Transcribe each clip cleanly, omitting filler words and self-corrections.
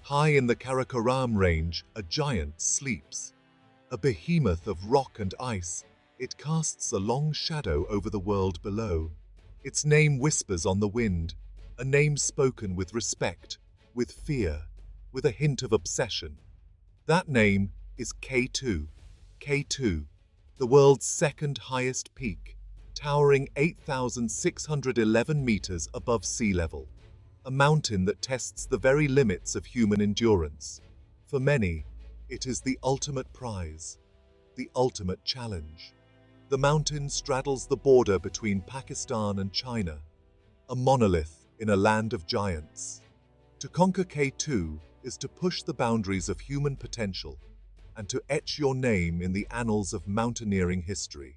High in the Karakoram range, a giant sleeps. A behemoth of rock and ice, it casts a long shadow over the world below. Its name whispers on the wind, a name spoken with respect, with fear, with a hint of obsession. That name is K2. K2, the world's second highest peak, towering 8,611 meters above sea level. A mountain that tests the very limits of human endurance. For many, it is the ultimate prize, the ultimate challenge. The mountain straddles the border between Pakistan and China, a monolith in a land of giants. To conquer K2 is to push the boundaries of human potential and to etch your name in the annals of mountaineering history.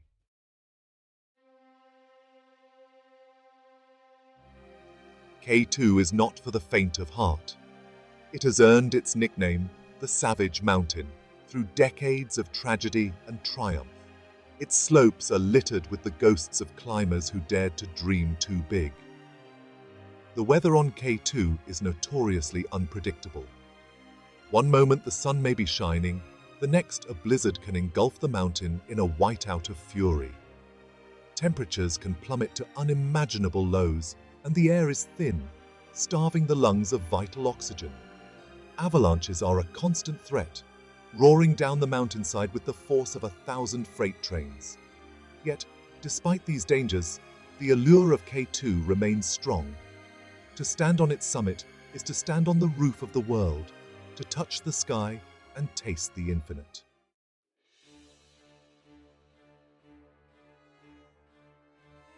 K2 is not for the faint of heart. It has earned its nickname, the Savage Mountain, through decades of tragedy and triumph. Its slopes are littered with the ghosts of climbers who dared to dream too big. The weather on K2 is notoriously unpredictable. One moment the sun may be shining, the next a blizzard can engulf the mountain in a whiteout of fury. Temperatures can plummet to unimaginable lows, and the air is thin, starving the lungs of vital oxygen. Avalanches are a constant threat, roaring down the mountainside with the force of 1,000 freight trains. Yet, despite these dangers, the allure of K2 remains strong. To stand on its summit is to stand on the roof of the world, to touch the sky and taste the infinite.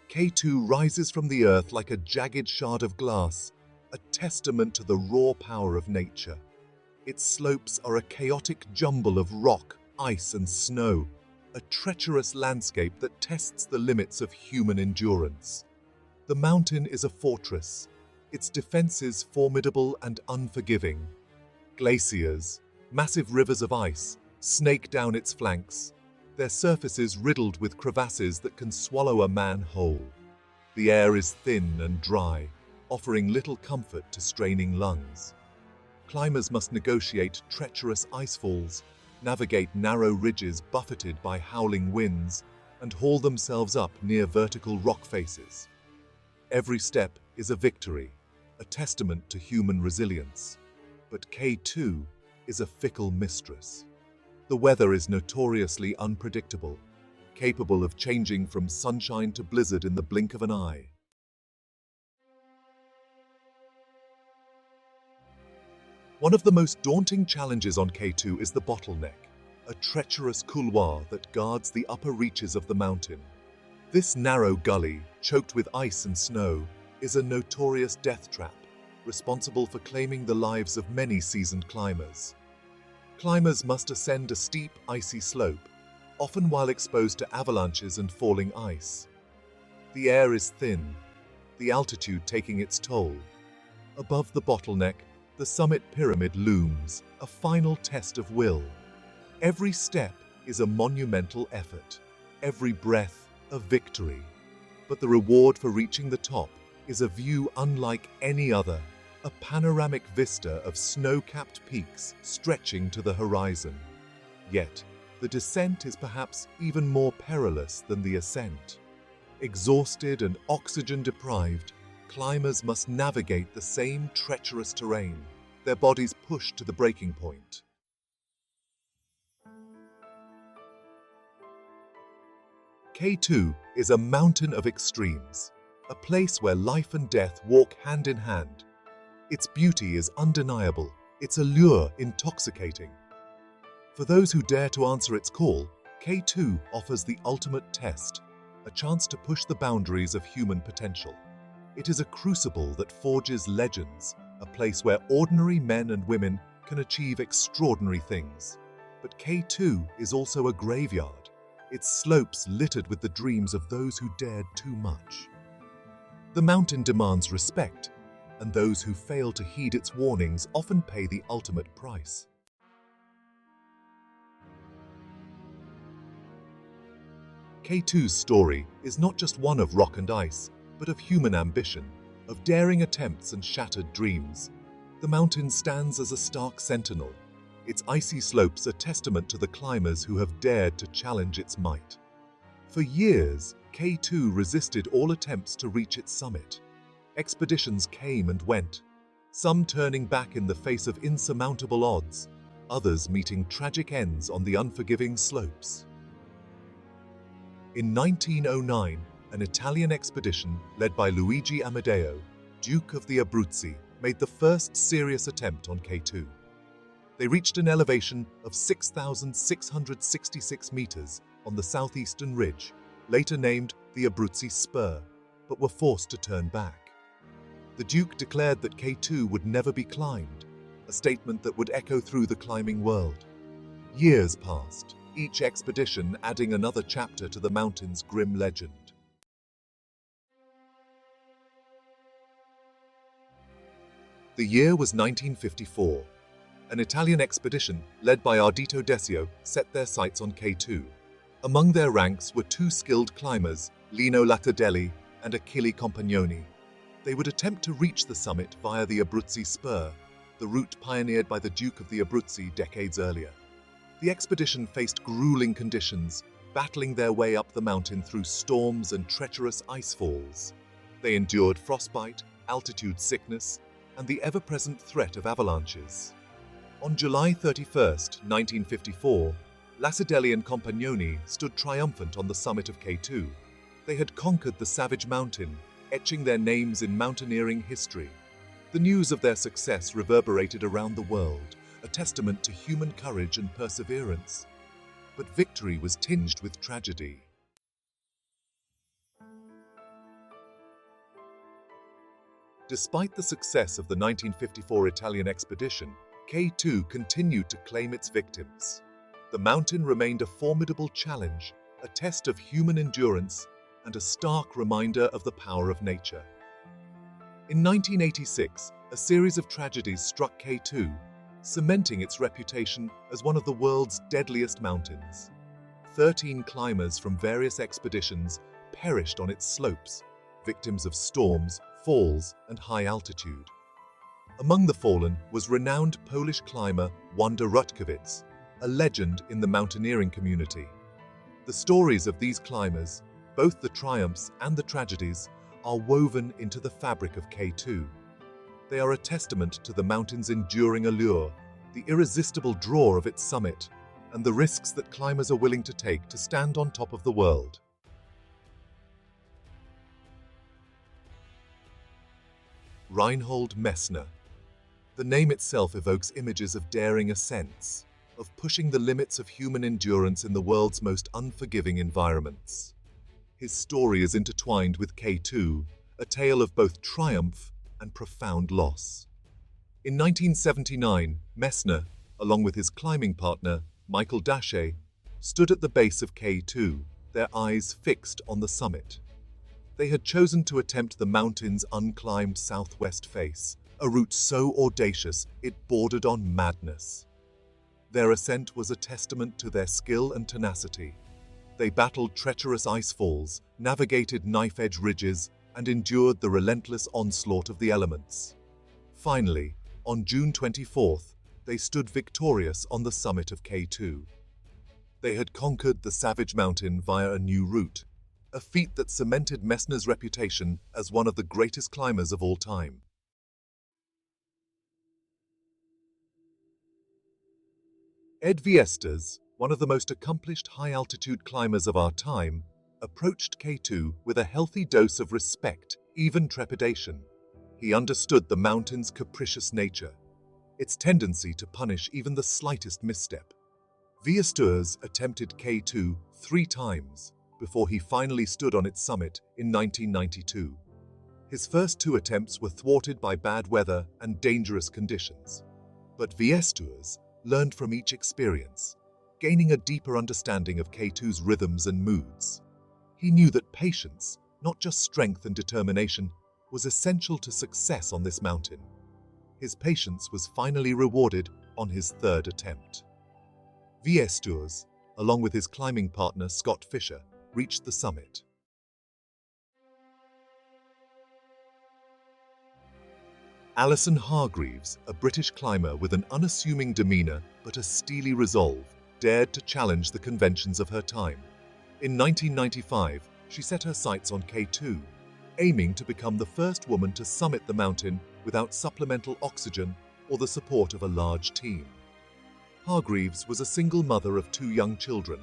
K2 rises from the earth like a jagged shard of glass, a testament to the raw power of nature. Its slopes are a chaotic jumble of rock, ice, and snow, a treacherous landscape that tests the limits of human endurance. The mountain is a fortress, its defenses formidable and unforgiving. Glaciers, massive rivers of ice, snake down its flanks, their surfaces riddled with crevasses that can swallow a man whole. The air is thin and dry, offering little comfort to straining lungs. Climbers must negotiate treacherous icefalls, navigate narrow ridges buffeted by howling winds, and haul themselves up near vertical rock faces. Every step is a victory, a testament to human resilience. But K2 is a fickle mistress. The weather is notoriously unpredictable, capable of changing from sunshine to blizzard in the blink of an eye. One of the most daunting challenges on K2 is the bottleneck, a treacherous couloir that guards the upper reaches of the mountain. This narrow gully, choked with ice and snow, is a notorious death trap, responsible for claiming the lives of many seasoned climbers. Climbers must ascend a steep, icy slope, often while exposed to avalanches and falling ice. The air is thin, the altitude taking its toll. Above the bottleneck, the summit pyramid looms, a final test of will. Every step is a monumental effort, every breath a victory. But the reward for reaching the top is a view unlike any other, a panoramic vista of snow-capped peaks stretching to the horizon. Yet, the descent is perhaps even more perilous than the ascent. Exhausted and oxygen-deprived, climbers must navigate the same treacherous terrain, their bodies pushed to the breaking point. K2 is a mountain of extremes, a place where life and death walk hand in hand. Its beauty is undeniable, its allure intoxicating. For those who dare to answer its call, K2 offers the ultimate test, a chance to push the boundaries of human potential. It is a crucible that forges legends, a place where ordinary men and women can achieve extraordinary things. But K2 is also a graveyard, its slopes littered with the dreams of those who dared too much. The mountain demands respect, and those who fail to heed its warnings often pay the ultimate price. K2's story is not just one of rock and ice, but of human ambition, of daring attempts and shattered dreams. The mountain stands as a stark sentinel, its icy slopes a testament to the climbers who have dared to challenge its might. For years, K2 resisted all attempts to reach its summit. Expeditions came and went, some turning back in the face of insurmountable odds, others meeting tragic ends on the unforgiving slopes. In 1909, an Italian expedition led by Luigi Amedeo, Duke of the Abruzzi, made the first serious attempt on K2. They reached an elevation of 6,666 meters on the southeastern ridge, later named the Abruzzi Spur, but were forced to turn back. The Duke declared that K2 would never be climbed, a statement that would echo through the climbing world. Years passed, each expedition adding another chapter to the mountain's grim legend. The year was 1954. An Italian expedition led by Ardito Desio set their sights on K2. Among their ranks were two skilled climbers, Lino Latardelli and Achille Compagnoni. They would attempt to reach the summit via the Abruzzi Spur, the route pioneered by the Duke of the Abruzzi decades earlier. The expedition faced grueling conditions, battling their way up the mountain through storms and treacherous ice falls. They endured frostbite, altitude sickness, and the ever-present threat of avalanches. On July 31, 1954, Latardelli and Compagnoni stood triumphant on the summit of K2. They had conquered the savage mountain, etching their names in mountaineering history. The news of their success reverberated around the world, a testament to human courage and perseverance. But victory was tinged with tragedy. Despite the success of the 1954 Italian expedition, K2 continued to claim its victims. The mountain remained a formidable challenge, a test of human endurance, and a stark reminder of the power of nature. In 1986, a series of tragedies struck K2, cementing its reputation as one of the world's deadliest mountains. 13 climbers from various expeditions perished on its slopes, victims of storms, falls, and high altitude. Among the fallen was renowned Polish climber Wanda Rutkiewicz, a legend in the mountaineering community. The stories of these climbers, both the triumphs and the tragedies, are woven into the fabric of K2. They are a testament to the mountain's enduring allure, the irresistible draw of its summit, and the risks that climbers are willing to take to stand on top of the world. Reinhold Messner. The name itself evokes images of daring ascents, of pushing the limits of human endurance in the world's most unforgiving environments. His story is intertwined with K2, a tale of both triumph and profound loss. In 1979, Messner, along with his climbing partner, Michael Daché, stood at the base of K2, their eyes fixed on the summit. They had chosen to attempt the mountain's unclimbed southwest face, a route so audacious it bordered on madness. Their ascent was a testament to their skill and tenacity. They battled treacherous ice falls, navigated knife-edge ridges, and endured the relentless onslaught of the elements. Finally, on June 24th, they stood victorious on the summit of K2. They had conquered the savage mountain via a new route, a feat that cemented Messner's reputation as one of the greatest climbers of all time. Ed Viestas, one of the most accomplished high-altitude climbers of our time, approached K2 with a healthy dose of respect, even trepidation. He understood the mountain's capricious nature, its tendency to punish even the slightest misstep. Viestas attempted K2 3 times before he finally stood on its summit in 1992. His first 2 attempts were thwarted by bad weather and dangerous conditions. But Viestas learned from each experience, gaining a deeper understanding of K2's rhythms and moods. He knew that patience, not just strength and determination, was essential to success on this mountain. His patience was finally rewarded on his 3rd attempt. Viestas, along with his climbing partner Scott Fisher, reached the summit. Alison Hargreaves, a British climber with an unassuming demeanor but a steely resolve, dared to challenge the conventions of her time. In 1995, she set her sights on K2, aiming to become the first woman to summit the mountain without supplemental oxygen or the support of a large team. Hargreaves was a single mother of 2 young children,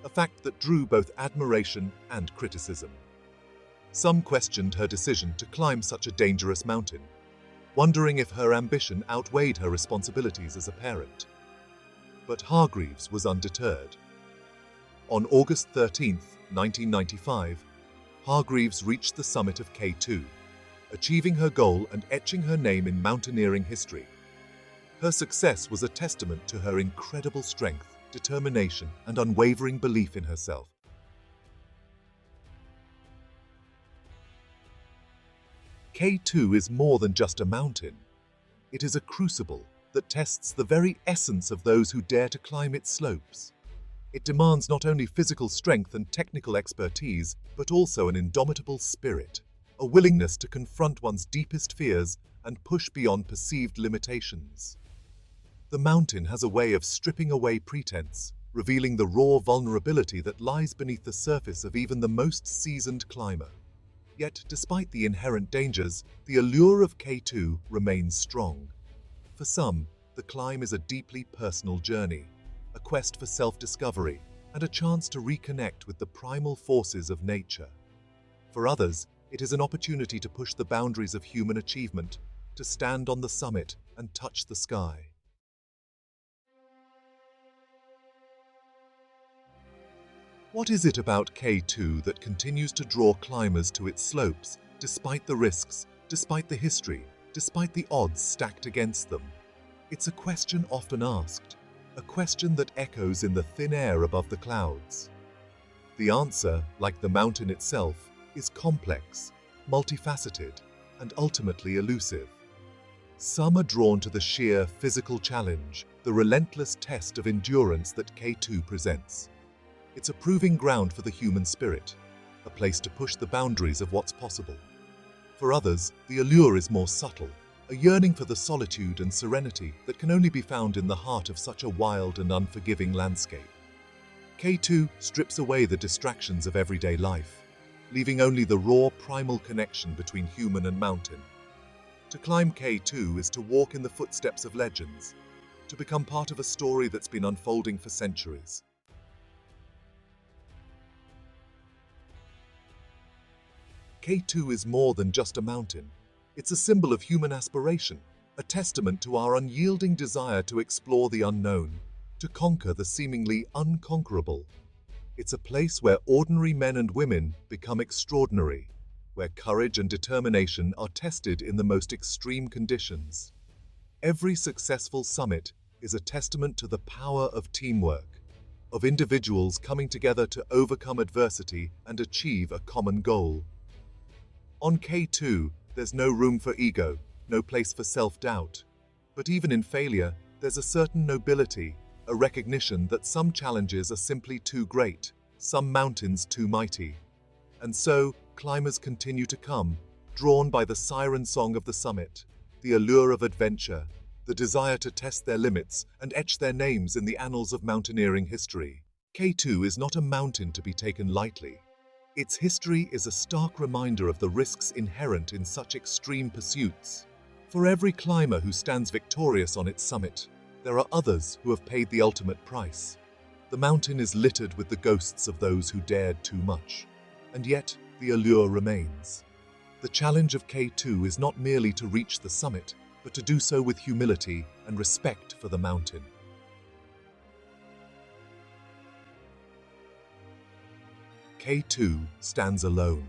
a fact that drew both admiration and criticism. Some questioned her decision to climb such a dangerous mountain, wondering if her ambition outweighed her responsibilities as a parent. But Hargreaves was undeterred. On August 13, 1995, Hargreaves reached the summit of K2, achieving her goal and etching her name in mountaineering history. Her success was a testament to her incredible strength, determination, and unwavering belief in herself. K2 is more than just a mountain. It is a crucible that tests the very essence of those who dare to climb its slopes. It demands not only physical strength and technical expertise, but also an indomitable spirit, a willingness to confront one's deepest fears and push beyond perceived limitations. The mountain has a way of stripping away pretense, revealing the raw vulnerability that lies beneath the surface of even the most seasoned climber. Yet, despite the inherent dangers, the allure of K2 remains strong. For some, the climb is a deeply personal journey, a quest for self-discovery, and a chance to reconnect with the primal forces of nature. For others, it is an opportunity to push the boundaries of human achievement, to stand on the summit and touch the sky. What is it about K2 that continues to draw climbers to its slopes, despite the risks, despite the history, despite the odds stacked against them? It's a question often asked, a question that echoes in the thin air above the clouds. The answer, like the mountain itself, is complex, multifaceted, and ultimately elusive. Some are drawn to the sheer physical challenge, the relentless test of endurance that K2 presents. It's a proving ground for the human spirit, a place to push the boundaries of what's possible. For others, the allure is more subtle, a yearning for the solitude and serenity that can only be found in the heart of such a wild and unforgiving landscape. K2 strips away the distractions of everyday life, leaving only the raw primal connection between human and mountain. To climb K2 is to walk in the footsteps of legends, to become part of a story that's been unfolding for centuries. K2 is more than just a mountain. It's a symbol of human aspiration, a testament to our unyielding desire to explore the unknown, to conquer the seemingly unconquerable. It's a place where ordinary men and women become extraordinary, where courage and determination are tested in the most extreme conditions. Every successful summit is a testament to the power of teamwork, of individuals coming together to overcome adversity and achieve a common goal. On K2, there's no room for ego, no place for self-doubt. But even in failure, there's a certain nobility, a recognition that some challenges are simply too great, some mountains too mighty. And so, climbers continue to come, drawn by the siren song of the summit, the allure of adventure, the desire to test their limits and etch their names in the annals of mountaineering history. K2 is not a mountain to be taken lightly. Its history is a stark reminder of the risks inherent in such extreme pursuits. For every climber who stands victorious on its summit, there are others who have paid the ultimate price. The mountain is littered with the ghosts of those who dared too much. And yet, the allure remains. The challenge of K2 is not merely to reach the summit, but to do so with humility and respect for the mountain. K2 stands alone,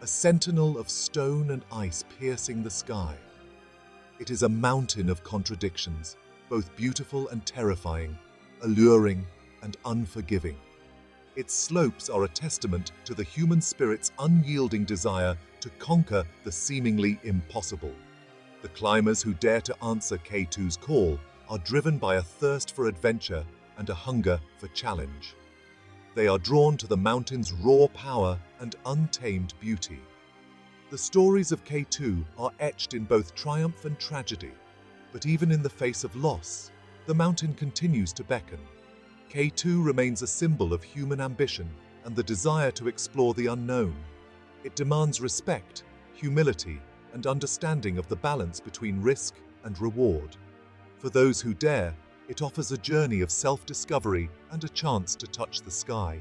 a sentinel of stone and ice piercing the sky. It is a mountain of contradictions, both beautiful and terrifying, alluring and unforgiving. Its slopes are a testament to the human spirit's unyielding desire to conquer the seemingly impossible. The climbers who dare to answer K2's call are driven by a thirst for adventure and a hunger for challenge. They are drawn to the mountain's raw power and untamed beauty. The stories of K2 are etched in both triumph and tragedy, but even in the face of loss, the mountain continues to beckon. K2 remains a symbol of human ambition and the desire to explore the unknown. It demands respect, humility, and understanding of the balance between risk and reward. For those who dare, it offers a journey of self-discovery and a chance to touch the sky.